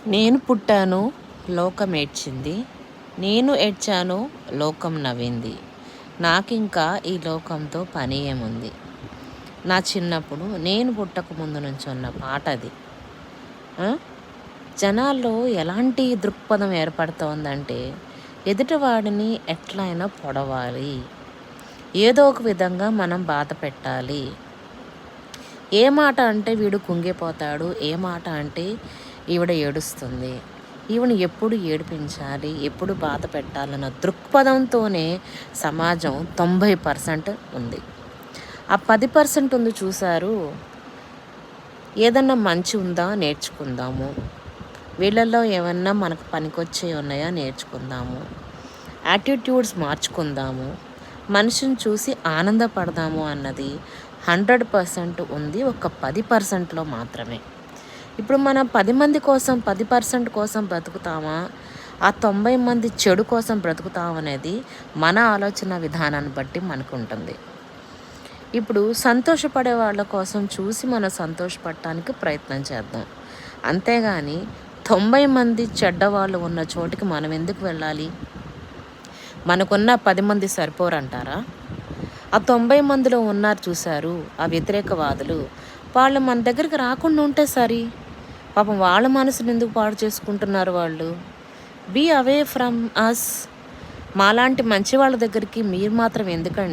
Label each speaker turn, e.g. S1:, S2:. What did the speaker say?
S1: నేను పుట్టాను, లోకం ఏడ్చింది. నేను ఏడ్చాను, లోకం నవ్వింది. నాకింకా ఈ లోకంతో పని ఏముంది. నా చిన్నప్పుడు నేను పుట్టక ముందు నుంచి ఉన్న పాట అది. జనాల్లో ఎలాంటి దృక్పథం ఏర్పడుతోందంటే, ఎదుటివాడిని ఎట్లయినా పొడవాలి, ఏదో ఒక విధంగా మనం బాధ పెట్టాలి. ఏ మాట అంటే వీడు కుంగిపోతాడు, ఏ మాట అంటే ఈవిడ ఏడుస్తుంది, ఈవిని ఎప్పుడు ఏడిపించాలి, ఎప్పుడు బాధ పెట్టాలన్న దృక్పథంతోనే సమాజం 90% ఉంది. ఆ 10% ఉంది చూశారు, ఏదన్నా మంచి ఉందా నేర్చుకుందాము, వీళ్ళల్లో ఏమన్నా మనకు పనికొచ్చే ఉన్నాయా నేర్చుకుందాము, యాటిట్యూడ్స్ మార్చుకుందాము, మనిషిని చూసి ఆనందపడదాము అన్నది 100% ఉంది, ఒక 10%లో మాత్రమే. ఇప్పుడు మనం 10 మంది కోసం 10% కోసం బ్రతుకుతామా, ఆ 90 మంది చెడు కోసం బ్రతుకుతామనేది మన ఆలోచన విధానాన్ని బట్టి మనకు ఉంటుంది. ఇప్పుడు సంతోషపడే వాళ్ళ కోసం చూసి మనం సంతోషపడటానికి ప్రయత్నం చేద్దాం, అంతేగాని 90 మంది చెడ్డవాళ్ళు ఉన్న చోటికి మనం ఎందుకు వెళ్ళాలి? మనకున్న 10 మంది సరిపోరంటారా? ఆ 90 మందిలో ఉన్నారు చూశారు ఆ వ్యతిరేకవాదులు, వాళ్ళు మన దగ్గరికి రాకుండా ఉంటే సరి. పాపం వాళ్ళ మనసుని ఎందుకు పాడు చేసుకుంటున్నారు వాళ్ళు? Be away from us. మాలాంటి మంచి వాళ్ళ దగ్గరికి మీరు మాత్రం ఎందుకండి?